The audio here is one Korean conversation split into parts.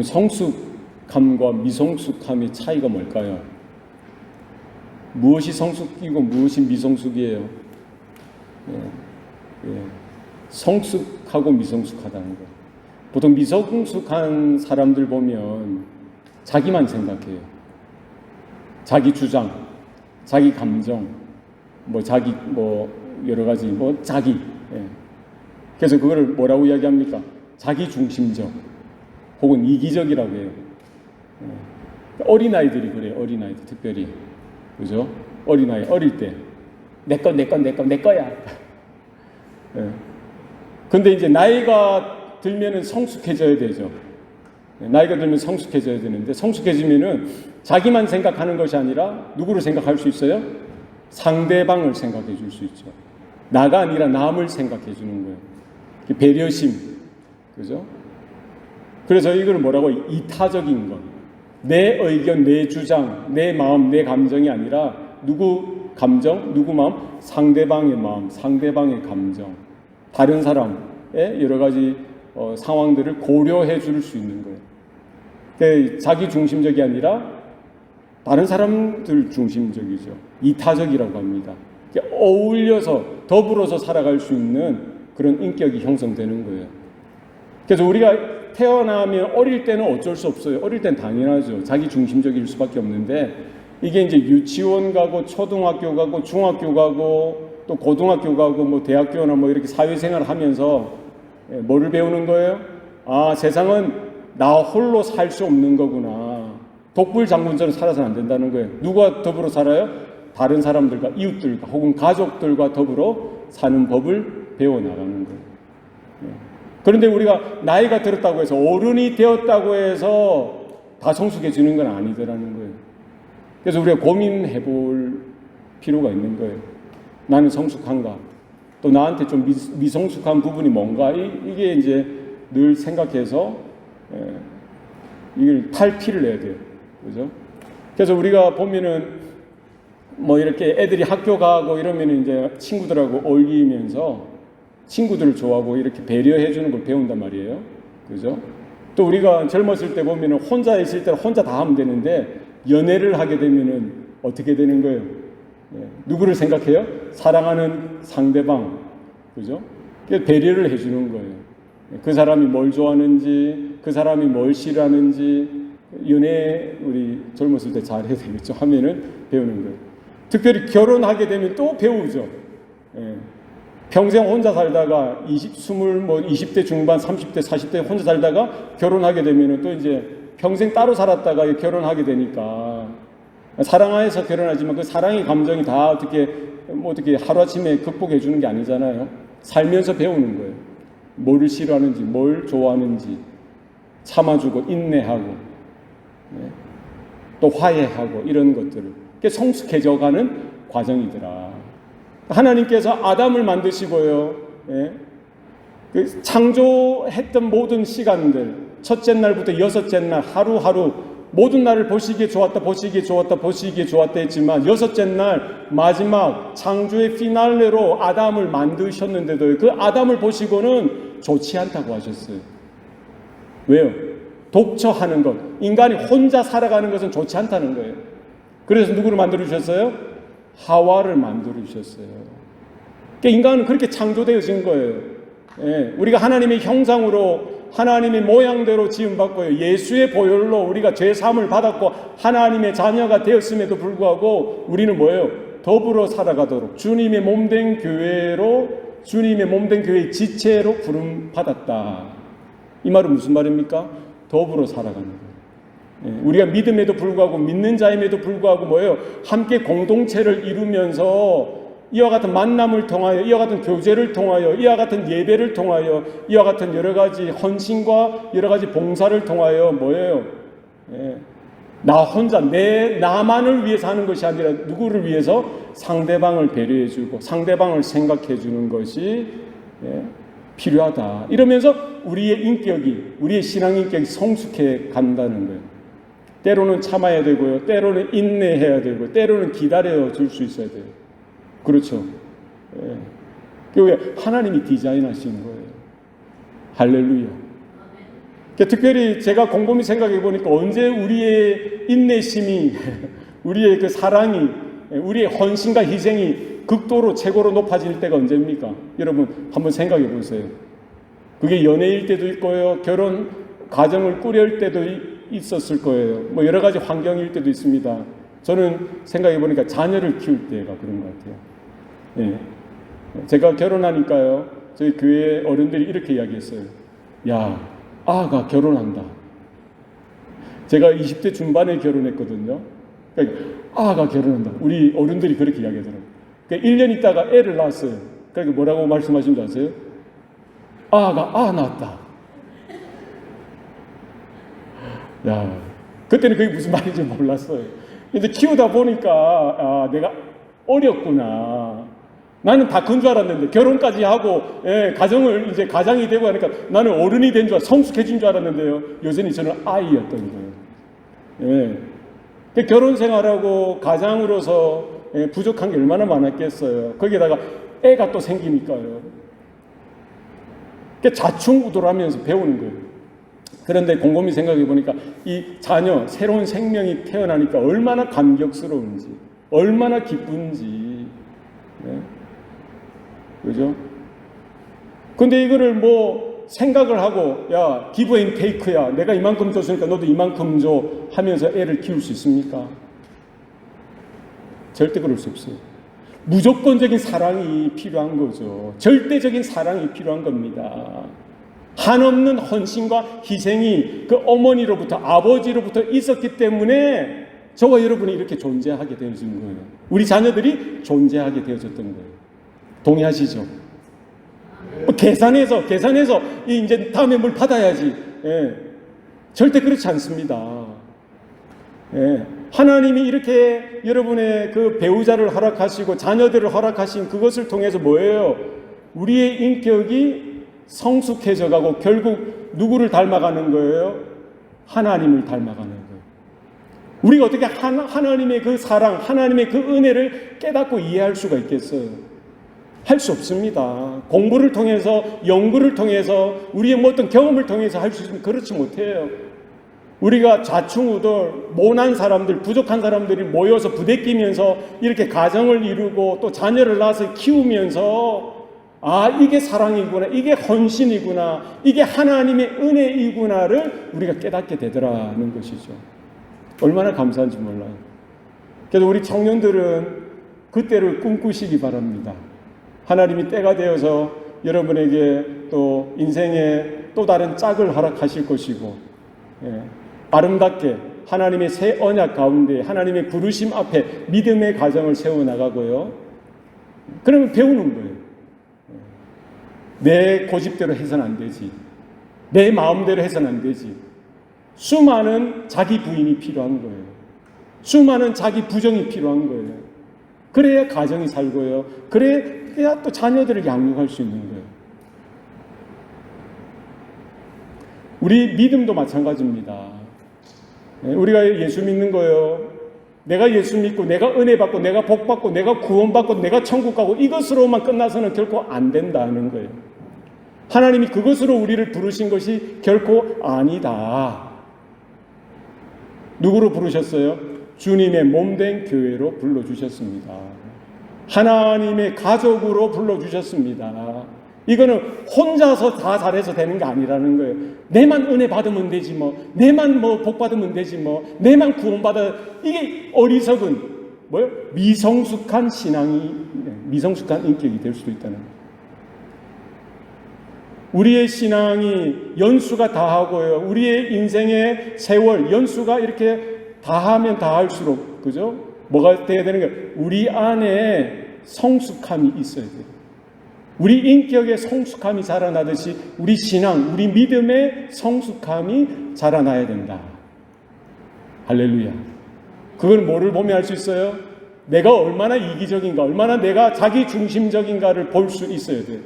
그럼 성숙함과 미성숙함의 차이가 뭘까요? 무엇이 성숙이고 무엇이 미성숙이에요? 성숙하고 미성숙하다는 거. 보통 미성숙한 사람들 보면 자기만 생각해요. 자기 주장, 자기 감정, 자기 여러 가지 자기. 그래서 그거를 뭐라고 이야기합니까? 자기 중심적 혹은 이기적이라고 해요. 어린아이들이 그래요. 어린아이들 특별히. 그죠? 어린아이 어릴 때 내 거야. 근데 이제 나이가 들면은 성숙해져야 되죠. 나이가 들면 성숙해져야 되는데, 성숙해지면은 자기만 생각하는 것이 아니라 누구를 생각할 수 있어요? 상대방을 생각해 줄 수 있죠. 나가 아니라 남을 생각해 주는 거예요. 배려심. 그죠? 그래서 이걸 뭐라고 이타적인 것. 내 의견, 내 주장, 내 마음, 내 감정이 아니라 누구 감정, 누구 마음? 상대방의 마음, 상대방의 감정. 다른 사람의 여러 가지 상황들을 고려해 줄 수 있는 거예요. 그러니까 자기 중심적이 아니라 다른 사람들 중심적이죠. 이타적이라고 합니다. 어울려서 더불어서 살아갈 수 있는 그런 인격이 형성되는 거예요. 그래서 우리가 태어나면 어릴 때는 어쩔 수 없어요. 어릴 땐 당연하죠. 자기 중심적일 수밖에 없는데, 이게 이제 유치원 가고 초등학교 가고 중학교 가고 또 고등학교 가고 대학교나 이렇게 사회생활을 하면서 뭐를 배우는 거예요? 아, 세상은 나 홀로 살 수 없는 거구나. 독불장군처럼 살아서는 안 된다는 거예요. 누가 더불어 살아요? 다른 사람들과, 이웃들과 혹은 가족들과 더불어 사는 법을 배워나가는 거예요. 그런데 우리가 나이가 들었다고 해서, 어른이 되었다고 해서 다 성숙해지는 건 아니더라는 거예요. 그래서 우리가 고민해 볼 필요가 있는 거예요. 나는 성숙한가? 또 나한테 좀 미성숙한 부분이 뭔가? 이게 이제 늘 생각해서 이걸 탈피를 해야 돼요. 그죠? 그래서 우리가 보면은 이렇게 애들이 학교 가고 이러면 이제 친구들하고 어울리면서 친구들을 좋아하고 이렇게 배려해 주는 걸 배운단 말이에요. 그죠? 또 우리가 젊었을 때 보면은 혼자 있을 때는 혼자 다 하면 되는데, 연애를 하게 되면은 어떻게 되는 거예요? 누구를 생각해요? 사랑하는 상대방. 그죠? 배려를 해 주는 거예요. 그 사람이 뭘 좋아하는지, 그 사람이 뭘 싫어하는지, 연애 우리 젊었을 때 잘 해야 되겠죠. 하면은 배우는 거예요. 특별히 결혼하게 되면 또 배우죠. 평생 혼자 살다가 20대 중반, 30대, 40대 혼자 살다가 결혼하게 되면은 또 이제 평생 따로 살았다가 결혼하게 되니까, 사랑해서 결혼하지만 그 사랑의 감정이 다 어떻게 하루아침에 극복해 주는 게 아니잖아요. 살면서 배우는 거예요. 뭘 싫어하는지, 뭘 좋아하는지 참아주고 인내하고 또 화해하고 이런 것들을 성숙해져가는 과정이더라. 하나님께서 아담을 만드시고요, 그 창조했던 모든 시간들, 첫째 날부터 여섯째 날 하루하루 모든 날을 보시기에 좋았다 했지만, 여섯째 날 마지막 창조의 피날레로 아담을 만드셨는데도 그 아담을 보시고는 좋지 않다고 하셨어요. 왜요? 독처하는 것, 인간이 혼자 살아가는 것은 좋지 않다는 거예요. 그래서 누구를 만들어주셨어요? 하와를 만들어주셨어요. 그러니까 인간은 그렇게 창조되어진 거예요. 우리가 하나님의 형상으로, 하나님의 모양대로 지음받고요, 예수의 보혈로 우리가 죄사함을 받았고 하나님의 자녀가 되었음에도 불구하고 우리는 뭐예요? 더불어 살아가도록 주님의 몸된 교회로, 주님의 몸된 교회의 지체로 부름받았다. 이 말은 무슨 말입니까? 더불어 살아가는 거예요. 우리가 믿음에도 불구하고, 믿는 자임에도 불구하고 뭐예요? 함께 공동체를 이루면서 이와 같은 만남을 통하여, 이와 같은 교제를 통하여, 이와 같은 예배를 통하여, 이와 같은 여러 가지 헌신과 여러 가지 봉사를 통하여 뭐예요? 나 혼자, 나만을 위해서 하는 것이 아니라 누구를 위해서? 상대방을 배려해주고 상대방을 생각해주는 것이 필요하다. 이러면서 우리의 인격이, 우리의 신앙 인격이 성숙해 간다는 거예요. 때로는 참아야 되고요, 때로는 인내해야 되고, 때로는 기다려 줄 수 있어야 돼요. 그렇죠. 그게 하나님이 디자인하신 거예요. 할렐루야. 특별히 제가 곰곰이 생각해 보니까 언제 우리의 인내심이, 우리의 그 사랑이, 우리의 헌신과 희생이 극도로 최고로 높아질 때가 언제입니까? 여러분 한번 생각해 보세요. 그게 연애일 때도 있고요, 결혼 가정을 꾸릴 때도 있었을 거예요. 뭐 여러 가지 환경일 때도 있습니다. 저는 생각해 보니까 자녀를 키울 때가 그런 것 같아요. 예. 제가 결혼하니까요, 저희 교회 어른들이 이렇게 이야기했어요. 야, 아가 결혼한다. 제가 20대 중반에 결혼했거든요. 그러니까 아가 결혼한다. 우리 어른들이 그렇게 이야기하더라고요. 그러니까 1년 있다가 애를 낳았어요. 그러니까 뭐라고 말씀하신 줄 아세요? 아가 낳았다. 야, 그때는 그게 무슨 말인지 몰랐어요. 근데 키우다 보니까 내가 어렸구나. 나는 다 큰 줄 알았는데, 결혼까지 하고 가정을 이제 가장이 되고 하니까 나는 어른이 된 줄, 성숙해진 줄 알았는데요, 여전히 저는 아이였던 거예요. 결혼 생활하고 가장으로서 부족한 게 얼마나 많았겠어요. 거기에다가 애가 또 생기니까요. 자충우돌하면서 배우는 거예요. 그런데 곰곰이 생각해 보니까 이 자녀, 새로운 생명이 태어나니까 얼마나 감격스러운지, 얼마나 기쁜지. 그죠? 근데 이거를 뭐 생각을 하고, 야, 기브 앤 테이크야, 내가 이만큼 줬으니까 너도 이만큼 줘 하면서 애를 키울 수 있습니까? 절대 그럴 수 없어요. 무조건적인 사랑이 필요한 거죠. 절대적인 사랑이 필요한 겁니다. 한없는 헌신과 희생이 그 어머니로부터, 아버지로부터 있었기 때문에 저와 여러분이 이렇게 존재하게 되어진 거예요. 우리 자녀들이 존재하게 되어졌던 거예요. 동의하시죠? 계산해서 이제 다음에 뭘 받아야지. 절대 그렇지 않습니다. 하나님이 이렇게 여러분의 그 배우자를 허락하시고 자녀들을 허락하신 그것을 통해서 뭐예요? 우리의 인격이 성숙해져 가고 결국 누구를 닮아가는 거예요? 하나님을 닮아가는 거예요. 우리가 어떻게 하나님의 그 사랑, 하나님의 그 은혜를 깨닫고 이해할 수가 있겠어요? 할 수 없습니다. 공부를 통해서, 연구를 통해서, 우리의 뭐 어떤 경험을 통해서 할 수 있으면 그렇지 못해요. 우리가 좌충우돌, 모난 사람들, 부족한 사람들이 모여서 부대끼면서 이렇게 가정을 이루고 또 자녀를 낳아서 키우면서 이게 사랑이구나, 이게 헌신이구나, 이게 하나님의 은혜이구나를 우리가 깨닫게 되더라는 것이죠. 얼마나 감사한지 몰라요. 그래서 우리 청년들은 그때를 꿈꾸시기 바랍니다. 하나님이 때가 되어서 여러분에게 또 인생의 또 다른 짝을 허락하실 것이고, 아름답게 하나님의 새 언약 가운데 하나님의 부르심 앞에 믿음의 가정을 세워나가고요. 그러면 배우는 거예요. 내 고집대로 해서는 안 되지. 내 마음대로 해서는 안 되지. 수많은 자기 부인이 필요한 거예요. 수많은 자기 부정이 필요한 거예요. 그래야 가정이 살고요. 그래야 또 자녀들을 양육할 수 있는 거예요. 우리 믿음도 마찬가지입니다. 우리가 예수 믿는 거예요. 내가 예수 믿고 내가 은혜 받고 내가 복 받고 내가 구원 받고 내가 천국 가고 이것으로만 끝나서는 결코 안 된다는 거예요. 하나님이 그것으로 우리를 부르신 것이 결코 아니다. 누구로 부르셨어요? 주님의 몸된 교회로 불러주셨습니다. 하나님의 가족으로 불러주셨습니다. 이거는 혼자서 다 잘해서 되는 게 아니라는 거예요. 내만 은혜 받으면 되지 뭐, 내만 뭐 복 받으면 되지 뭐, 내만 구원받아. 이게 어리석은 미성숙한 신앙이, 미성숙한 인격이 될 수도 있다는 거예요. 우리의 신앙이 연수가 다하고요, 우리의 인생의 세월 연수가 이렇게 다하면 다할수록, 그죠? 뭐가 돼야 되는 거예요? 우리 안에 성숙함이 있어야 돼요. 우리 인격의 성숙함이 자라나듯이 우리 신앙, 우리 믿음의 성숙함이 자라나야 된다. 할렐루야. 그걸 뭐를 보면 알 수 있어요? 내가 얼마나 이기적인가, 얼마나 내가 자기 중심적인가를 볼 수 있어야 돼요.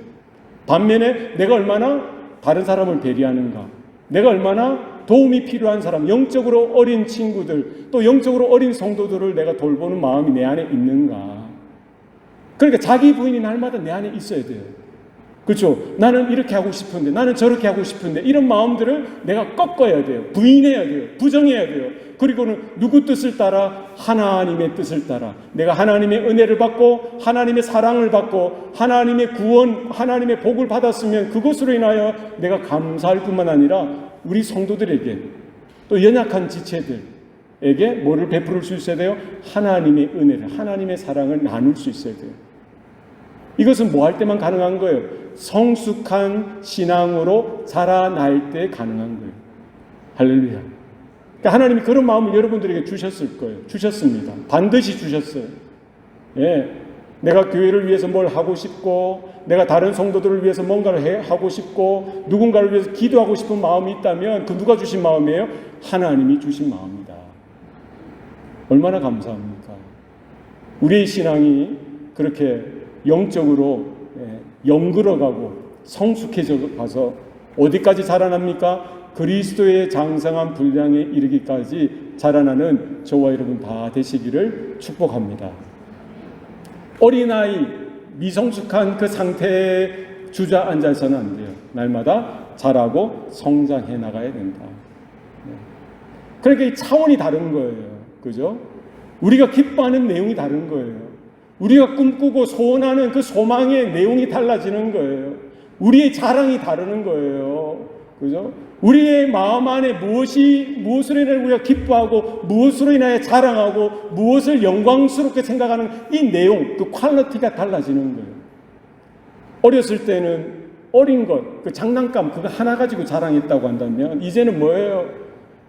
반면에 내가 얼마나 다른 사람을 배려하는가, 내가 얼마나 도움이 필요한 사람, 영적으로 어린 친구들, 또 영적으로 어린 성도들을 내가 돌보는 마음이 내 안에 있는가. 그러니까 자기 부인이 날마다 내 안에 있어야 돼요. 그렇죠? 나는 이렇게 하고 싶은데, 나는 저렇게 하고 싶은데, 이런 마음들을 내가 꺾어야 돼요. 부인해야 돼요. 부정해야 돼요. 그리고는 누구 뜻을 따라? 하나님의 뜻을 따라. 내가 하나님의 은혜를 받고 하나님의 사랑을 받고 하나님의 구원, 하나님의 복을 받았으면 그것으로 인하여 내가 감사할 뿐만 아니라 우리 성도들에게, 또 연약한 지체들에게 뭐를 베풀 수 있어야 돼요? 하나님의 은혜를, 하나님의 사랑을 나눌 수 있어야 돼요. 이것은 뭐 할 때만 가능한 거예요? 성숙한 신앙으로 자라날 때 가능한 거예요. 할렐루야. 그러니까 하나님이 그런 마음을 여러분들에게 주셨을 거예요. 주셨습니다. 반드시 주셨어요. 예. 내가 교회를 위해서 뭘 하고 싶고, 내가 다른 성도들을 위해서 뭔가를 하고 싶고, 누군가를 위해서 기도하고 싶은 마음이 있다면 그 누가 주신 마음이에요? 하나님이 주신 마음이다. 얼마나 감사합니까? 우리의 신앙이 그렇게 영적으로 영글어가고 성숙해져 가서 어디까지 자라납니까? 그리스도의 장성한 분량에 이르기까지 자라나는 저와 여러분 다 되시기를 축복합니다. 어린아이, 미성숙한 그 상태에 주저앉아서는 안 돼요. 날마다 자라고 성장해 나가야 된다. 그러니까 이 차원이 다른 거예요. 그죠? 우리가 기뻐하는 내용이 다른 거예요. 우리가 꿈꾸고 소원하는 그 소망의 내용이 달라지는 거예요. 우리의 자랑이 다르는 거예요. 그죠? 우리의 마음 안에 무엇으로 인해 우리가 기뻐하고, 무엇으로 인하여 자랑하고, 무엇을 영광스럽게 생각하는 이 내용, 그 퀄리티가 달라지는 거예요. 어렸을 때는 어린 것, 그 장난감, 그거 하나 가지고 자랑했다고 한다면, 이제는 뭐예요?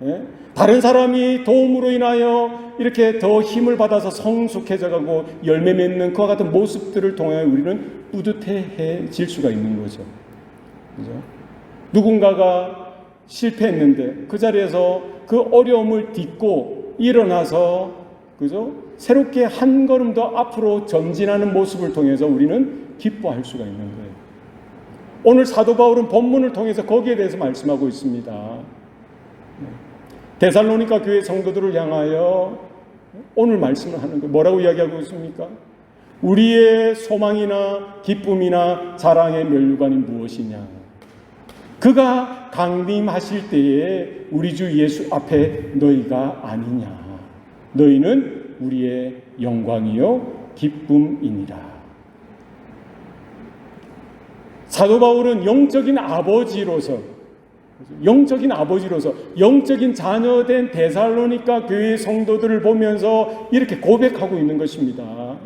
예? 다른 사람이 도움으로 인하여 이렇게 더 힘을 받아서 성숙해져가고 열매 맺는 그와 같은 모습들을 통해 우리는 뿌듯해질 수가 있는 거죠. 그죠? 누군가가 실패했는데 그 자리에서 그 어려움을 딛고 일어나서, 그죠? 새롭게 한 걸음 더 앞으로 전진하는 모습을 통해서 우리는 기뻐할 수가 있는 거예요. 오늘 사도 바울은 본문을 통해서 거기에 대해서 말씀하고 있습니다. 데살로니가 교회 성도들을 향하여 오늘 말씀을 하는 거예요. 뭐라고 이야기하고 있습니까? 우리의 소망이나 기쁨이나 자랑의 면류관이 무엇이냐? 그가 강림하실 때에 우리 주 예수 앞에 너희가 아니냐? 너희는 우리의 영광이요 기쁨이니라. 사도 바울은 영적인 아버지로서, 영적인 자녀된 데살로니가 교회의 성도들을 보면서 이렇게 고백하고 있는 것입니다.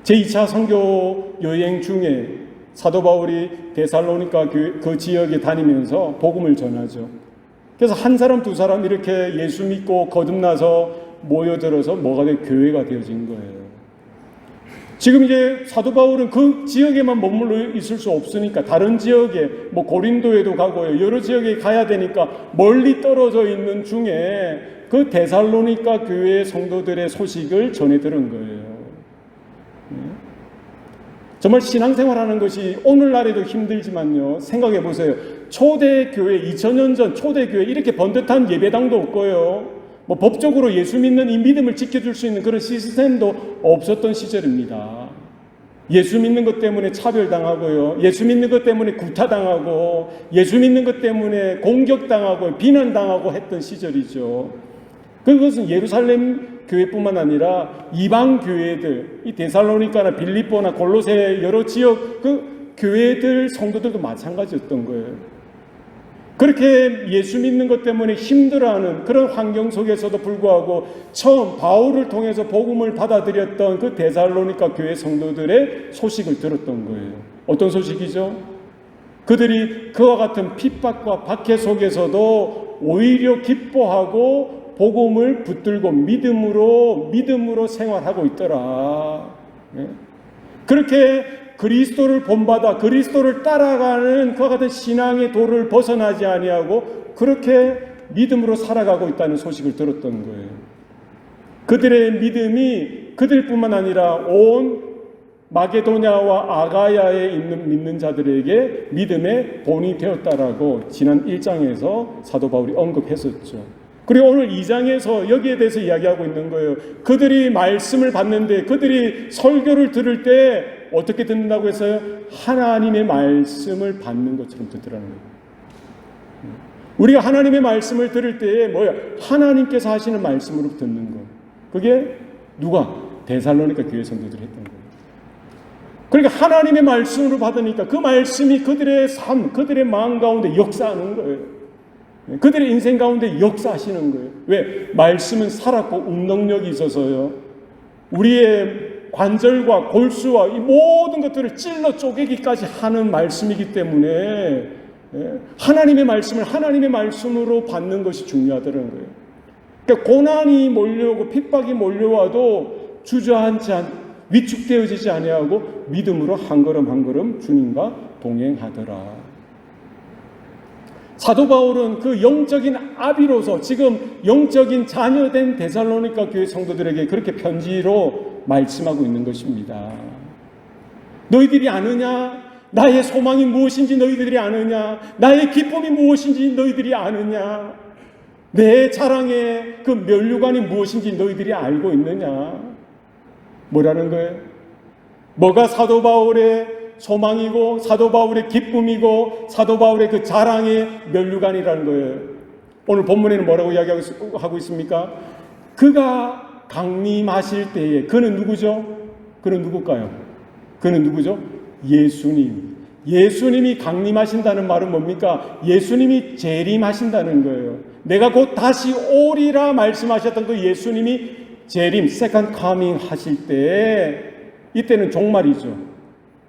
제2차 선교 여행 중에 사도 바울이 데살로니가 그 지역에 다니면서 복음을 전하죠. 그래서 한 사람 두 사람 이렇게 예수 믿고 거듭나서 모여들어서 뭐가 돼? 교회가 되어진 거예요. 지금 이제 사도 바울은 그 지역에만 머물러 있을 수 없으니까 다른 지역에, 뭐 고린도에도 가고요, 여러 지역에 가야 되니까 멀리 떨어져 있는 중에 그 데살로니가 교회 성도들의 소식을 전해 들은 거예요. 정말 신앙생활하는 것이 오늘날에도 힘들지만요, 생각해 보세요. 초대교회, 2000년 전 초대교회 이렇게 번듯한 예배당도 없고요, 뭐 법적으로 예수 믿는 이 믿음을 지켜줄 수 있는 그런 시스템도 없었던 시절입니다. 예수 믿는 것 때문에 차별당하고요, 예수 믿는 것 때문에 구타당하고, 예수 믿는 것 때문에 공격당하고 비난당하고 했던 시절이죠. 그것은 예루살렘 교회뿐만 아니라 이방 교회들, 이 데살로니가나 빌립보나 골로새 여러 지역 그 교회들 성도들도 마찬가지였던 거예요. 그렇게 예수 믿는 것 때문에 힘들어하는 그런 환경 속에서도 불구하고 처음 바울을 통해서 복음을 받아들였던 그 데살로니가 교회 성도들의 소식을 들었던 거예요. 어떤 소식이죠? 그들이 그와 같은 핍박과 박해 속에서도 오히려 기뻐하고 복음을 붙들고 믿음으로 생활하고 있더라. 그렇게 그리스도를 본받아 그리스도를 따라가는 그와 같은 신앙의 도를 벗어나지 아니하고 그렇게 믿음으로 살아가고 있다는 소식을 들었던 거예요. 그들의 믿음이 그들뿐만 아니라 온 마게도냐와 아가야에 있는 믿는 자들에게 믿음의 본이 되었다라고 지난 1장에서 사도 바울이 언급했었죠. 그리고 오늘 2장에서 여기에 대해서 이야기하고 있는 거예요. 그들이 말씀을 받는데, 그들이 설교를 들을 때 어떻게 듣는다고 했어요? 하나님의 말씀을 받는 것처럼 듣더라는 거예요. 우리가 하나님의 말씀을 들을 때에 뭐야? 하나님께서 하시는 말씀으로 듣는 거. 그게 누가? 데살로니가 교회 성도들이 했던 거예요. 그러니까 하나님의 말씀으로 받으니까 그 말씀이 그들의 삶, 그들의 마음 가운데 역사하는 거예요. 그들의 인생 가운데 역사하시는 거예요. 왜? 말씀은 살았고 운동력이 있어서요. 우리의 관절과 골수와 이 모든 것들을 찔러 쪼개기까지 하는 말씀이기 때문에 하나님의 말씀을 하나님의 말씀으로 받는 것이 중요하다는 거예요. 그러니까 고난이 몰려오고 핍박이 몰려와도 주저앉지 위축되어지지 아니하고 믿음으로 한 걸음 한 걸음 주님과 동행하더라. 사도 바울은 그 영적인 아비로서 지금 영적인 자녀된 데살로니가 교회 성도들에게 그렇게 편지로 말씀하고 있는 것입니다. 너희들이 아느냐? 나의 소망이 무엇인지 너희들이 아느냐? 나의 기쁨이 무엇인지 너희들이 아느냐? 내 자랑의 그 면류관이 무엇인지 너희들이 알고 있느냐? 뭐라는 거예요? 뭐가 사도 바울의 소망이고 사도 바울의 기쁨이고 사도 바울의 그 자랑의 면류관이라는 거예요. 오늘 본문에는 뭐라고 이야기하고 있습니까? 그가 강림하실 때에 그는 누구죠? 그는 누굴까요? 그는 누구죠? 예수님. 예수님이 강림하신다는 말은 뭡니까? 예수님이 재림하신다는 거예요. 내가 곧 다시 오리라 말씀하셨던 그 예수님이 재림, 세컨드 카밍 하실 때 이때는 종말이죠.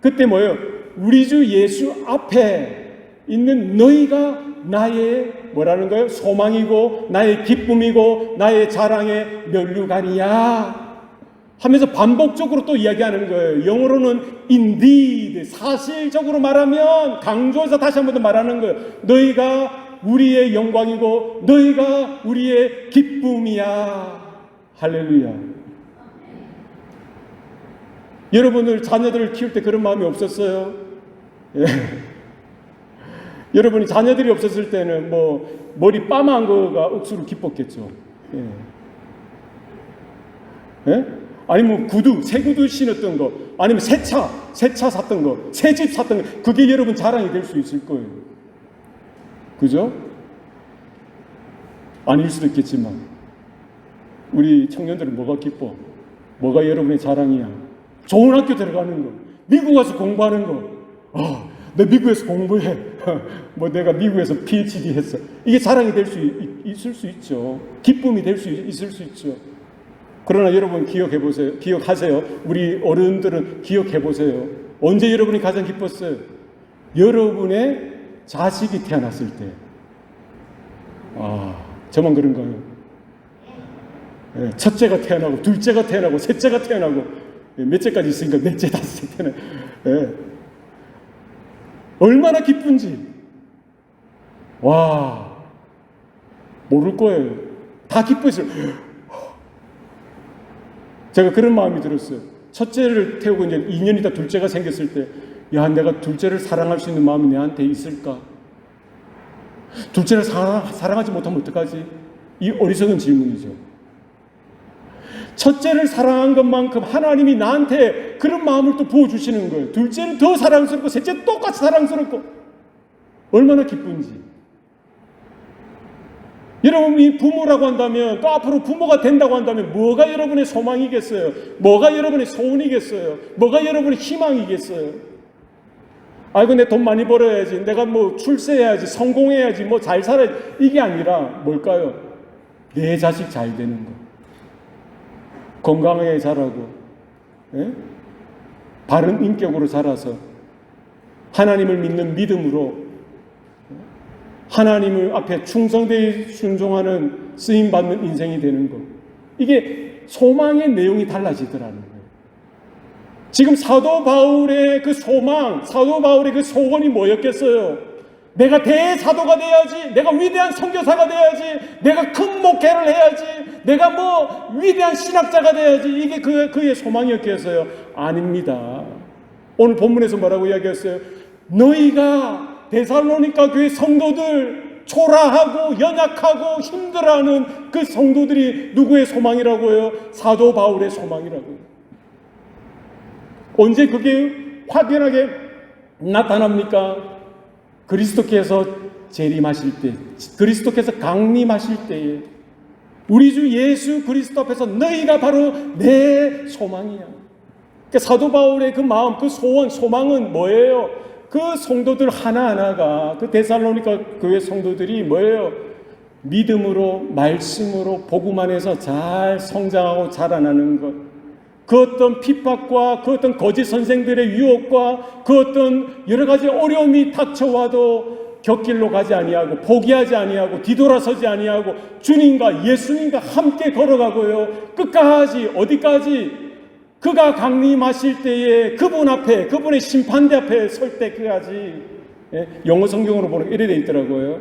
그때 뭐예요? 우리 주 예수 앞에 있는 너희가 나의 뭐라는 거예요? 소망이고 나의 기쁨이고 나의 자랑의 면류관이야 하면서 반복적으로 또 이야기하는 거예요. 영어로는 indeed, 사실적으로 말하면 강조해서 다시 한 번 더 말하는 거예요. 너희가 우리의 영광이고 너희가 우리의 기쁨이야. 할렐루야. 여러분들 자녀들을 키울 때 그런 마음이 없었어요? 예. 여러분이 자녀들이 없었을 때는 뭐 머리 빠만 거가 억수로 기뻤겠죠. 예. 예? 아니면 구두, 새 구두 신었던 거, 아니면 새 차 샀던 거, 새 집 샀던 거, 그게 여러분 자랑이 될 수 있을 거예요. 그죠? 아닐 수도 있겠지만 우리 청년들은 뭐가 기뻐? 뭐가 여러분의 자랑이야? 좋은 학교 들어가는 거, 미국 가서 공부하는 거. 내 미국에서 공부해. 뭐 내가 미국에서 PhD 했어. 이게 자랑이 될 수 있을 수 있죠. 기쁨이 될 수 있을 수 있죠. 그러나 여러분 기억해보세요. 기억하세요. 우리 어른들은 기억해보세요. 언제 여러분이 가장 기뻤어요? 여러분의 자식이 태어났을 때. 저만 그런가요? 예, 첫째가 태어나고 둘째가 태어나고 셋째가 태어나고 몇째까지 있으니까 넷째 다섯째 태어나. 예. 얼마나 기쁜지 와 모를 거예요. 다 기뻐했어요. 제가 그런 마음이 들었어요. 첫째를 태우고 이제 2년 있다 둘째가 생겼을 때, 야, 내가 둘째를 사랑할 수 있는 마음이 내한테 있을까? 둘째를 사랑하지 못하면 어떡하지? 이 어리석은 질문이죠. 첫째를 사랑한 것만큼 하나님이 나한테 그런 마음을 또 부어주시는 거예요. 둘째는 더 사랑스럽고 셋째는 똑같이 사랑스럽고 얼마나 기쁜지. 여러분이 부모라고 한다면 또 앞으로 부모가 된다고 한다면 뭐가 여러분의 소망이겠어요? 뭐가 여러분의 소원이겠어요? 뭐가 여러분의 희망이겠어요? 아이고 내 돈 많이 벌어야지, 내가 뭐 출세해야지, 성공해야지, 뭐 잘 살아야지, 이게 아니라 뭘까요? 내 자식 잘 되는 거, 건강하게 자라고, 예? 바른 인격으로 자라서 하나님을 믿는 믿음으로 하나님을 앞에 충성되이 순종하는 쓰임받는 인생이 되는 것. 이게 소망의 내용이 달라지더라는 거예요. 지금 사도 바울의 그 소망, 사도 바울의 그 소원이 뭐였겠어요? 내가 대사도가 돼야지, 내가 위대한 선교사가 돼야지, 내가 큰 목회를 해야지, 내가 뭐 위대한 신학자가 돼야지, 이게 그의 소망이었겠어요? 아닙니다. 오늘 본문에서 뭐라고 이야기했어요? 너희가 데살로니가 교회 성도들, 초라하고 연약하고 힘들어하는 그 성도들이 누구의 소망이라고요? 사도 바울의 소망이라고요. 언제 그게 확연하게 나타납니까? 그리스도께서 재림하실 때, 그리스도께서 강림하실 때에 우리 주 예수 그리스도 앞에서 너희가 바로 내 소망이야. 그러니까 사도 바울의 그 마음, 그 소원, 소망은 뭐예요? 그 성도들 하나하나가, 그 데살로니가 교회 성도들이 뭐예요? 믿음으로, 말씀으로, 복음 안에서 잘 성장하고 자라나는 것. 그 어떤 핍박과 그 어떤 거짓 선생들의 유혹과 그 어떤 여러 가지 어려움이 닥쳐와도 곁길로 가지 아니하고 포기하지 아니하고 뒤돌아서지 아니하고 주님과 예수님과 함께 걸어가고요. 끝까지 어디까지 그가 강림하실 때에 그분 앞에 그분의 심판대 앞에 설 때까지 영어 성경으로 보면 이래 돼 있더라고요.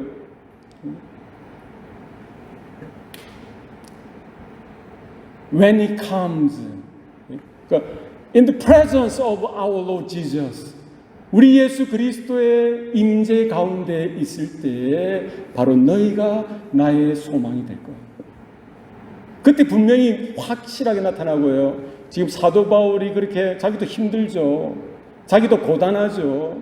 When he comes, 그러니까 in the presence of our Lord Jesus. 우리 예수 그리스도의 임재 가운데 있을 때에 바로 너희가 나의 소망이 될 거예요. 그때 분명히 확실하게 나타나고요. 지금 사도 바울이 그렇게 자기도 힘들죠. 자기도 고단하죠.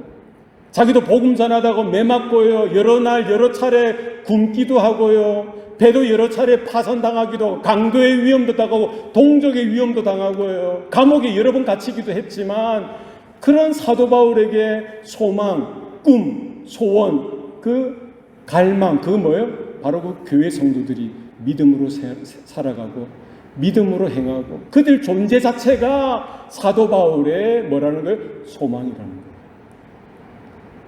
자기도 복음 전하다가 매 맞고요. 여러 날 여러 차례 굶기도 하고요. 배도 여러 차례 파손당하기도 하고 강도의 위험도 당하고 동족의 위험도 당하고요. 감옥에 여러 번 갇히기도 했지만 그런 사도 바울에게 소망, 꿈, 소원, 그 갈망, 그거 뭐예요? 바로 그 교회 성도들이 믿음으로 살아가고 믿음으로 행하고 그들 존재 자체가 사도 바울의 뭐라는 거예요? 소망이라는 거예요.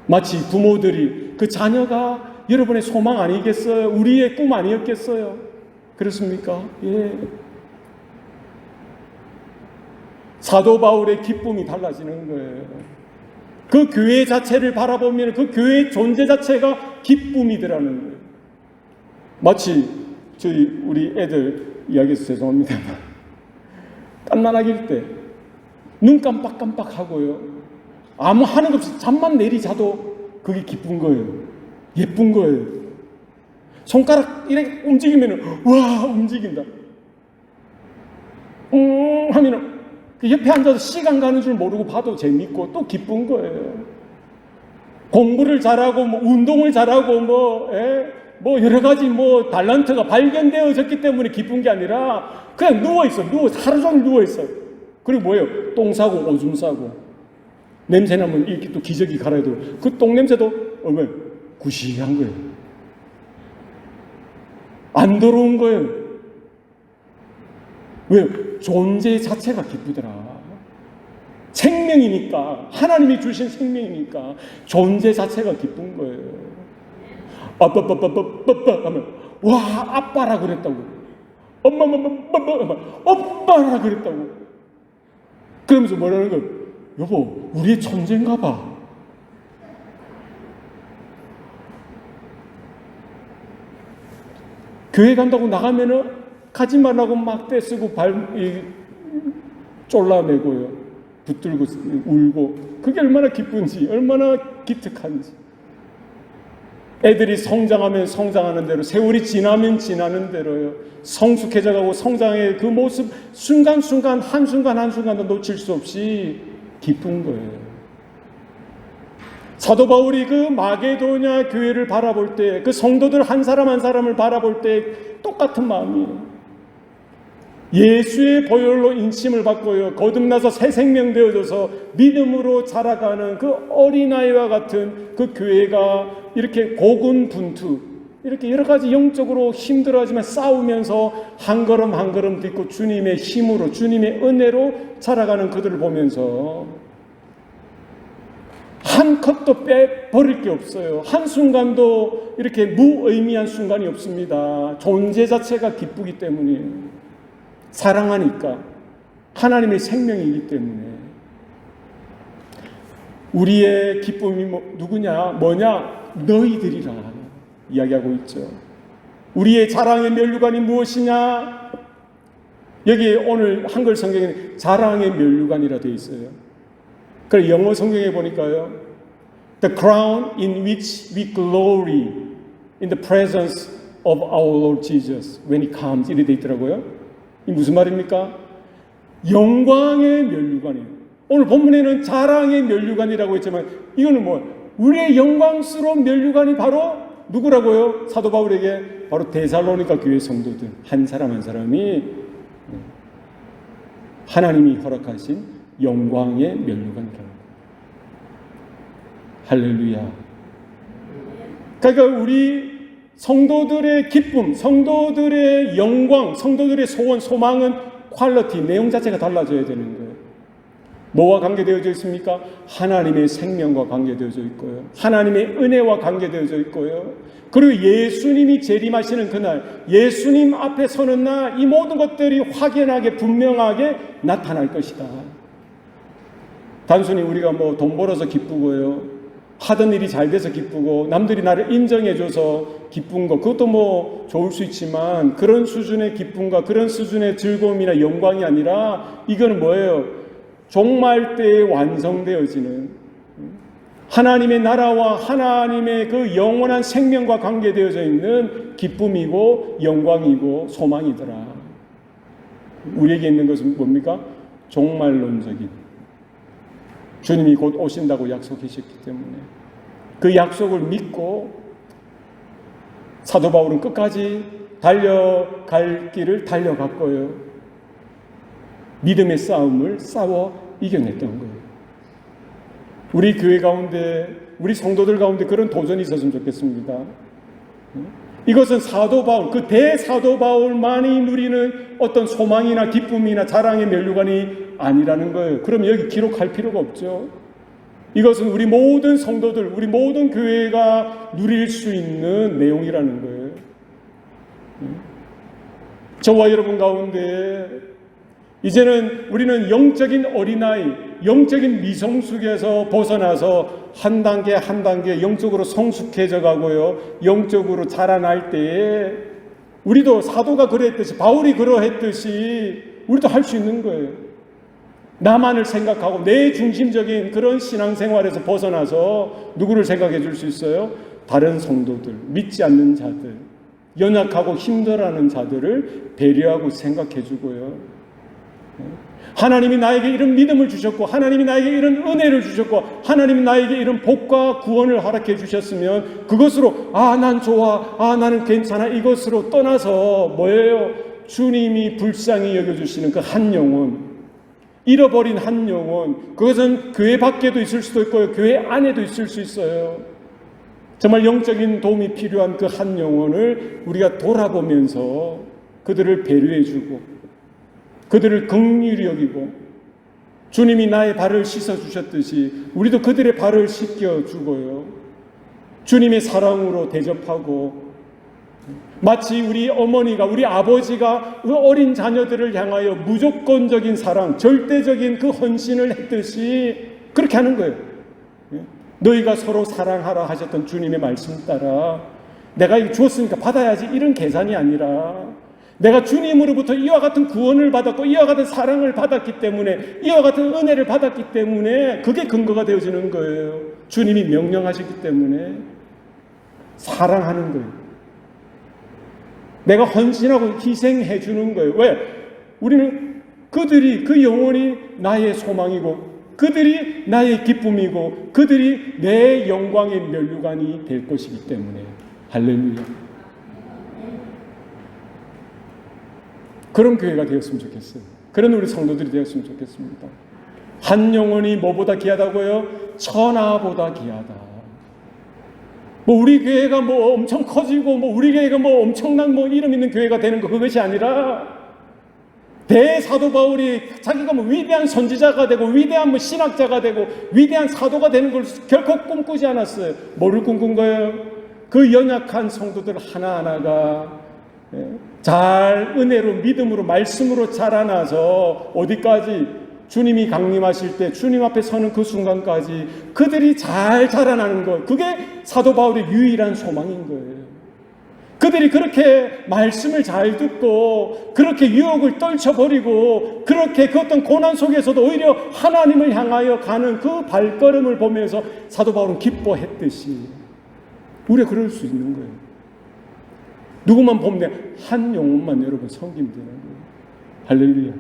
마치 부모들이 그 자녀가 여러분의 소망 아니겠어요? 우리의 꿈 아니었겠어요? 그렇습니까? 예. 사도 바울의 기쁨이 달라지는 거예요. 그 교회 자체를 바라보면 그 교회의 존재 자체가 기쁨이더라는 거예요. 마치 우리 애들 이야기해서 죄송합니다만 깐난아기일 때 눈 깜빡깜빡 하고요. 아무 하는 것 없이 잠만 내리자도 그게 기쁜 거예요. 예쁜 거예요. 손가락 이렇게 움직이면 와 움직인다. 하면은 그 옆에 앉아서 시간 가는 줄 모르고 봐도 재밌고 또 기쁜 거예요. 공부를 잘하고 뭐 운동을 잘하고 뭐 여러 가지 뭐 달란트가 발견되어졌기 때문에 기쁜 게 아니라 그냥 누워 있어. 하루 종일 누워 있어. 그리고 뭐예요? 똥 싸고 오줌 싸고 냄새 나면 이렇게 또 기저귀 갈아야 되고 그 똥 냄새도 구시한 거예요. 안 더러운 거예요. 왜요? 존재 자체가 기쁘더라. 생명이니까, 하나님이 주신 생명이니까 존재 자체가 기쁜 거예요. 아빠 하면 와 아빠라 그랬다고. 엄마라 그랬다고. 그러면서 뭐라는 거예요? 여보 우리의 천재인가 봐. 교회 간다고 나가면은 가지 말라고 막 떼쓰고 쫄라매고요. 붙들고 울고 그게 얼마나 기쁜지 얼마나 기특한지. 애들이 성장하면 성장하는 대로 세월이 지나면 지나는 대로요. 성숙해져가고 성장의 그 모습 순간순간 한순간도 놓칠 수 없이 기쁜 거예요. 사도 바울이 그 마게도냐 교회를 바라볼 때 그 성도들 한 사람 한 사람을 바라볼 때 똑같은 마음이에요. 예수의 보혈로 인침을 받고요. 거듭나서 새 생명 되어져서 믿음으로 자라가는 그 어린아이와 같은 그 교회가 이렇게 고군분투 이렇게 여러 가지 영적으로 힘들어하지만 싸우면서 한 걸음 한 걸음 딛고 주님의 힘으로 주님의 은혜로 자라가는 그들을 보면서 한 컷도 빼버릴 게 없어요. 한순간도 이렇게 무의미한 순간이 없습니다. 존재 자체가 기쁘기 때문이에요. 사랑하니까 하나님의 생명이기 때문에. 우리의 기쁨이 누구냐? 뭐냐? 너희들이라 이야기하고 있죠. 우리의 자랑의 면류관이 무엇이냐? 여기 오늘 한글 성경에 자랑의 면류관이라 되어 있어요. 그래 영어 성경에 보니까요, the crown in which we glory in the presence of our Lord Jesus when He comes 이렇게 되어 있더라고요. 이 무슨 말입니까? 영광의 면류관이에요. 오늘 본문에는 자랑의 면류관이라고 했지만 이거는 뭐 우리의 영광스러운 면류관이 바로 누구라고요? 사도 바울에게 바로 데살로니가 교회 성도들 한 사람 한 사람이 하나님이 허락하신 영광의 면류관이라는 거예요. 할렐루야. 그러니까 우리 성도들의 기쁨, 성도들의 영광, 성도들의 소원, 소망은 퀄리티, 내용 자체가 달라져야 되는 거예요. 뭐와 관계되어져 있습니까? 하나님의 생명과 관계되어져 있고요. 하나님의 은혜와 관계되어져 있고요. 그리고 예수님이 재림하시는 그날, 예수님 앞에 서는 날, 이 모든 것들이 확연하게 분명하게 나타날 것이다. 단순히 우리가 뭐 돈 벌어서 기쁘고요, 하던 일이 잘 돼서 기쁘고 남들이 나를 인정해줘서 기쁜 거, 그것도 뭐 좋을 수 있지만 그런 수준의 기쁨과 그런 수준의 즐거움이나 영광이 아니라 이거는 뭐예요? 종말 때에 완성되어지는 하나님의 나라와 하나님의 그 영원한 생명과 관계되어져 있는 기쁨이고 영광이고 소망이더라. 우리에게 있는 것은 뭡니까? 종말론적인, 주님이 곧 오신다고 약속하셨기 때문에 그 약속을 믿고 사도 바울은 끝까지 달려갈 길을 달려갔고요. 믿음의 싸움을 싸워 이겨냈던 거예요. 우리 교회 가운데, 우리 성도들 가운데 그런 도전이 있었으면 좋겠습니다. 이것은 사도 바울, 그 대사도 바울만이 누리는 어떤 소망이나 기쁨이나 자랑의 면류관이 아니라는 거예요. 그럼 여기 기록할 필요가 없죠. 이것은 우리 모든 성도들, 우리 모든 교회가 누릴 수 있는 내용이라는 거예요. 저와 여러분 가운데 이제는 우리는 영적인 어린아이, 영적인 미성숙에서 벗어나서 한 단계 한 단계 영적으로 성숙해져 가고요, 영적으로 자라날 때에 우리도 사도가 그랬듯이, 바울이 그러했듯이 우리도 할 수 있는 거예요. 나만을 생각하고 내 중심적인 그런 신앙생활에서 벗어나서 누구를 생각해 줄 수 있어요? 다른 성도들, 믿지 않는 자들, 연약하고 힘들어하는 자들을 배려하고 생각해 주고요. 하나님이 나에게 이런 믿음을 주셨고 하나님이 나에게 이런 은혜를 주셨고 하나님이 나에게 이런 복과 구원을 허락해 주셨으면 그것으로 난 좋아, 나는 괜찮아, 이것으로 떠나서 뭐예요? 주님이 불쌍히 여겨주시는 그 한 영혼, 잃어버린 한 영혼, 그것은 교회 밖에도 있을 수도 있고요, 교회 안에도 있을 수 있어요. 정말 영적인 도움이 필요한 그 한 영혼을 우리가 돌아보면서 그들을 배려해주고 그들을 긍휼히 여기고, 주님이 나의 발을 씻어주셨듯이 우리도 그들의 발을 씻겨주고요, 주님의 사랑으로 대접하고, 마치 우리 어머니가, 우리 아버지가 그 어린 자녀들을 향하여 무조건적인 사랑, 절대적인 그 헌신을 했듯이 그렇게 하는 거예요. 너희가 서로 사랑하라 하셨던 주님의 말씀 따라 내가 이거 주었으니까 받아야지, 이런 계산이 아니라 내가 주님으로부터 이와 같은 구원을 받았고 이와 같은 사랑을 받았기 때문에, 이와 같은 은혜를 받았기 때문에 그게 근거가 되어지는 거예요. 주님이 명령하시기 때문에 사랑하는 거예요. 내가 헌신하고 희생해 주는 거예요. 왜? 우리는 그들이, 그 영혼이 나의 소망이고 그들이 나의 기쁨이고 그들이 내 영광의 면류관이 될 것이기 때문에. 할렐루야. 그런 교회가 되었으면 좋겠어요. 그런 우리 성도들이 되었으면 좋겠습니다. 한 영혼이 뭐보다 귀하다고요? 천하보다 귀하다. 뭐 우리 교회가 뭐 엄청 커지고 뭐 우리 교회가 뭐 엄청난 뭐 이름 있는 교회가 되는 거, 그것이 아니라 대사도 바울이 자기가 뭐 위대한 선지자가 되고 위대한 뭐 신학자가 되고 위대한 사도가 되는 걸 결코 꿈꾸지 않았어요. 뭐를 꿈꾼 거예요? 그 연약한 성도들 하나하나가 잘 은혜로, 믿음으로, 말씀으로 자라나서 어디까지? 주님이 강림하실 때 주님 앞에 서는 그 순간까지 그들이 잘 자라나는 것, 그게 사도 바울의 유일한 소망인 거예요. 그들이 그렇게 말씀을 잘 듣고 그렇게 유혹을 떨쳐버리고 그렇게 그 어떤 고난 속에서도 오히려 하나님을 향하여 가는 그 발걸음을 보면서 사도 바울은 기뻐했듯이 우리가 그럴 수 있는 거예요. 누구만 보면 한 영혼만 여러분 섬기면 되는 거예요. 할렐루야.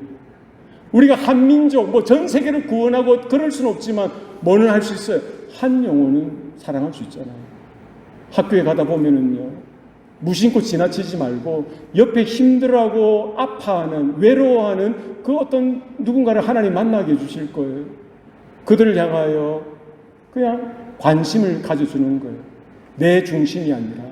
우리가 한민족, 전 세계를 구원하고 그럴 수는 없지만 뭐는 할 수 있어요? 한 영혼은 사랑할 수 있잖아요. 학교에 가다 보면은요, 무심코 지나치지 말고 옆에 힘들어하고 아파하는, 외로워하는 그 어떤 누군가를 하나님 만나게 해주실 거예요. 그들을 향하여 그냥 관심을 가져주는 거예요. 내 중심이 아니라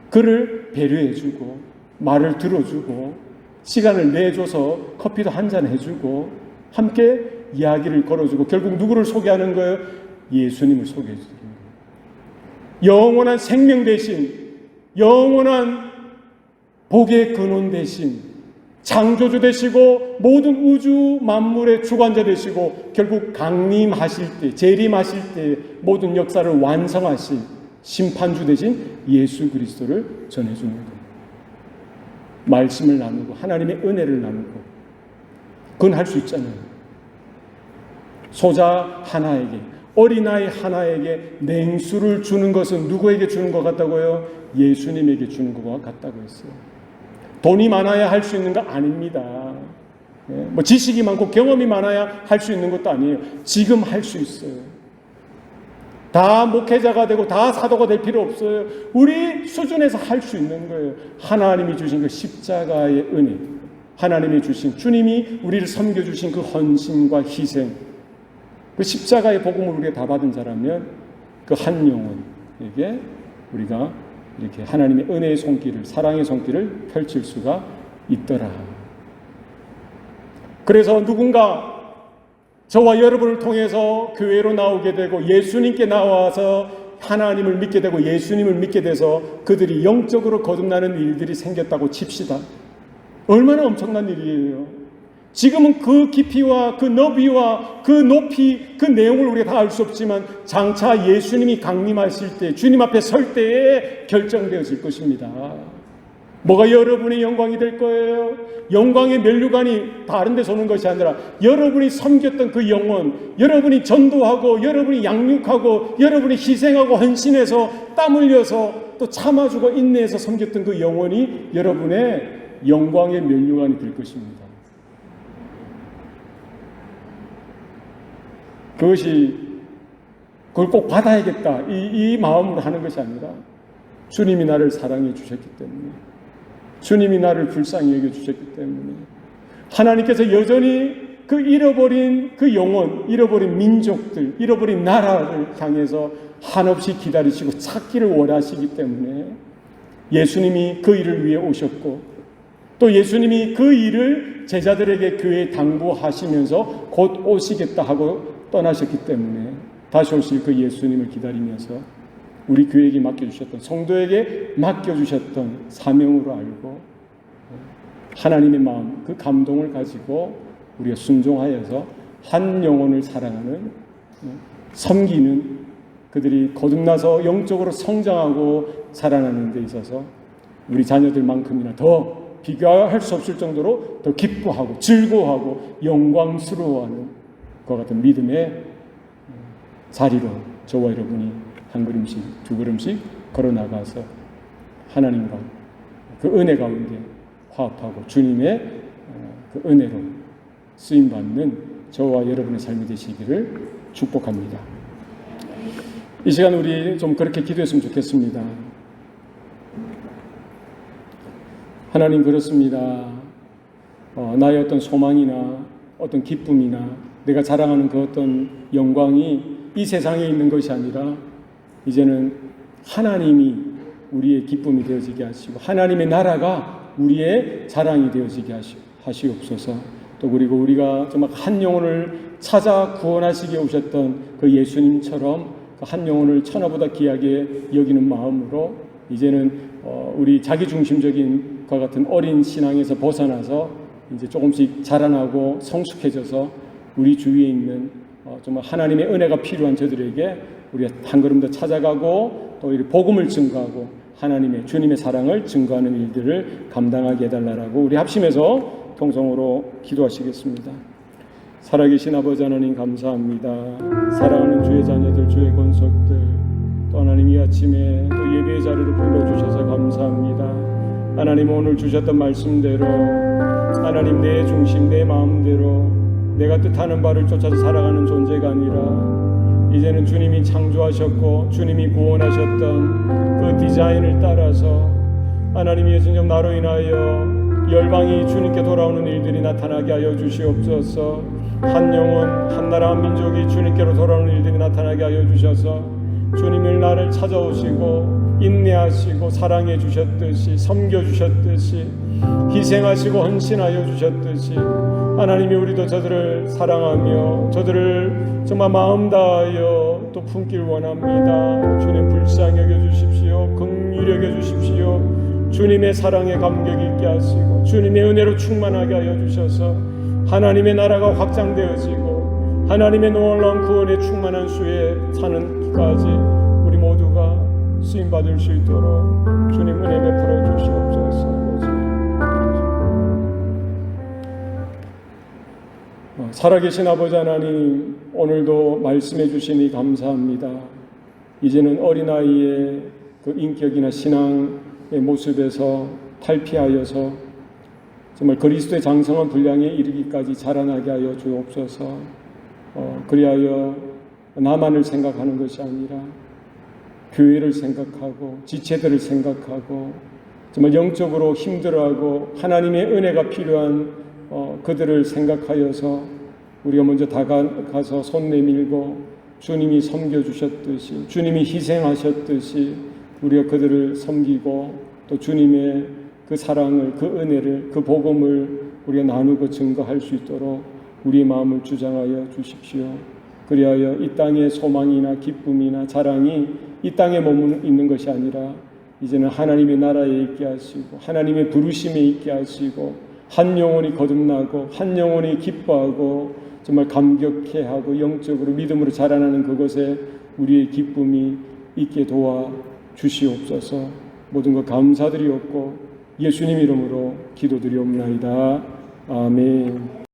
그를 배려해주고 말을 들어주고 시간을 내줘서 커피도 한잔 해주고 함께 이야기를 걸어주고 결국 누구를 소개하는 거예요? 예수님을 소개해주는 거예요. 영원한 생명 대신, 영원한 복의 근원 대신, 창조주 되시고 모든 우주 만물의 주관자 되시고 결국 강림하실 때, 재림하실 때 모든 역사를 완성하신 심판주 되신 예수 그리스도를 전해주는 거예요. 말씀을 나누고 하나님의 은혜를 나누고 그건 할 수 있잖아요. 소자 하나에게, 어린아이 하나에게 냉수를 주는 것은 누구에게 주는 것 같다고요? 예수님에게 주는 것 같다고 했어요. 돈이 많아야 할 수 있는 거 아닙니다. 지식이 많고 경험이 많아야 할 수 있는 것도 아니에요. 지금 할 수 있어요. 다 목회자가 되고 다 사도가 될 필요 없어요. 우리 수준에서 할 수 있는 거예요. 하나님이 주신 그 십자가의 은혜, 하나님이 주신, 주님이 우리를 섬겨주신 그 헌신과 희생, 그 십자가의 복음을 우리가 다 받은 자라면 그 한 영혼에게 우리가 이렇게 하나님의 은혜의 손길을, 사랑의 손길을 펼칠 수가 있더라. 그래서 누군가 저와 여러분을 통해서 교회로 나오게 되고 예수님께 나와서 하나님을 믿게 되고 예수님을 믿게 돼서 그들이 영적으로 거듭나는 일들이 생겼다고 칩시다. 얼마나 엄청난 일이에요. 지금은 그 깊이와 그 너비와 그 높이, 그 내용을 우리가 다 알 수 없지만 장차 예수님이 강림하실 때, 주님 앞에 설 때에 결정되어질 것입니다. 뭐가 여러분의 영광이 될 거예요? 영광의 면류관이 다른 데서 오는 것이 아니라 여러분이 섬겼던 그 영혼, 여러분이 전도하고 여러분이 양육하고 여러분이 희생하고 헌신해서 땀 흘려서 또 참아주고 인내해서 섬겼던 그 영혼이 여러분의 영광의 면류관이 될 것입니다. 그걸 꼭 받아야겠다 이 마음으로 하는 것이 아니라 주님이 나를 사랑해 주셨기 때문에, 주님이 나를 불쌍히 여겨주셨기 때문에 하나님께서 여전히 그 잃어버린 그 영혼, 잃어버린 민족들, 잃어버린 나라를 향해서 한없이 기다리시고 찾기를 원하시기 때문에 예수님이 그 일을 위해 오셨고 또 예수님이 그 일을 제자들에게 교회에 당부하시면서 곧 오시겠다 하고 떠나셨기 때문에 다시 오실 그 예수님을 기다리면서 우리 교회에게 맡겨주셨던, 성도에게 맡겨주셨던 사명으로 알고 하나님의 마음, 그 감동을 가지고 우리가 순종하여서 한 영혼을 사랑하는, 섬기는, 그들이 거듭나서 영적으로 성장하고 자라나는 데 있어서 우리 자녀들만큼이나 더 비교할 수 없을 정도로 더 기뻐하고 즐거워하고 영광스러워하는 것 같은 믿음의 자리로 저와 여러분이 한 걸음씩 두 걸음씩 걸어나가서 하나님과 그 은혜 가운데 화합하고 주님의 그 은혜로 쓰임받는 저와 여러분의 삶이 되시기를 축복합니다. 이 시간 우리 좀 그렇게 기도했으면 좋겠습니다. 하나님, 그렇습니다. 나의 어떤 소망이나 어떤 기쁨이나 내가 자랑하는 그 어떤 영광이 이 세상에 있는 것이 아니라 이제는 하나님이 우리의 기쁨이 되어지게 하시고 하나님의 나라가 우리의 자랑이 되어지게 하시옵소서. 또 그리고 우리가 정말 한 영혼을 찾아 구원하시게 오셨던 그 예수님처럼 그 한 영혼을 천하보다 귀하게 여기는 마음으로 이제는 우리 자기중심적인 것 같은 어린 신앙에서 벗어나서 이제 조금씩 자라나고 성숙해져서 우리 주위에 있는 정말 하나님의 은혜가 필요한 저들에게 우리가 한 걸음 더 찾아가고 또 이렇게 복음을 증거하고 하나님의 주님의 사랑을 증거하는 일들을 감당하게 해달라고 우리 합심해서 통성으로 기도하시겠습니다. 살아계신 아버지 하나님, 감사합니다. 사랑하는 주의 자녀들, 주의 권속들, 또 하나님 이 아침에 또 예배의 자리를 불러주셔서 감사합니다. 하나님, 오늘 주셨던 말씀대로 하나님, 내 중심, 내 마음대로 내가 뜻하는 바를 쫓아서 살아가는 존재가 아니라 이제는 주님이 창조하셨고 주님이 구원하셨던 그 디자인을 따라서 하나님이 예수님 나로 인하여 열방이 주님께 돌아오는 일들이 나타나게 하여 주시옵소서. 한 영혼, 한 나라, 한 민족이 주님께로 돌아오는 일들이 나타나게 하여 주셔서 주님을 나를 찾아오시고 인내하시고 사랑해 주셨듯이, 섬겨 주셨듯이, 희생하시고 헌신하여 주셨듯이 하나님이 우리도 저들을 사랑하며 저들을 정말 마음 다하여 또 품길 원합니다. 주님 불쌍히 여겨 주십시오. 긍휼히 여겨 주십시오. 주님의 사랑에 감격 있게 하시고 주님의 은혜로 충만하게 하여 주셔서 하나님의 나라가 확장되어지고 하나님의 놀라운 구원의 충만한 수에 사는 기까지 우리 모두가 쓰임받을 수 있도록 주님 은혜 베풀어 주시옵소서. 살아계신 아버지 하나님, 오늘도 말씀해 주시니 감사합니다. 이제는 어린아이의 그 인격이나 신앙의 모습에서 탈피하여서 정말 그리스도의 장성한 분량에 이르기까지 자라나게 하여 주옵소서. 그리하여 나만을 생각하는 것이 아니라 교회를 생각하고 지체들을 생각하고 정말 영적으로 힘들어하고 하나님의 은혜가 필요한 그들을 생각하여서 우리가 먼저 다가가서 손 내밀고 주님이 섬겨주셨듯이 주님이 희생하셨듯이 우리가 그들을 섬기고 또 주님의 그 사랑을, 그 은혜를, 그 복음을 우리가 나누고 증거할 수 있도록 우리의 마음을 주장하여 주십시오. 그리하여 이 땅의 소망이나 기쁨이나 자랑이 이 땅에 머무는 있는 것이 아니라 이제는 하나님의 나라에 있게 하시고 하나님의 부르심에 있게 하시고 한 영혼이 거듭나고 한 영혼이 기뻐하고 정말 감격해하고 영적으로 믿음으로 자라나는 그것에 우리의 기쁨이 있게 도와 주시옵소서. 모든 것 감사드리옵고 예수님 이름으로 기도드리옵나이다. 아멘.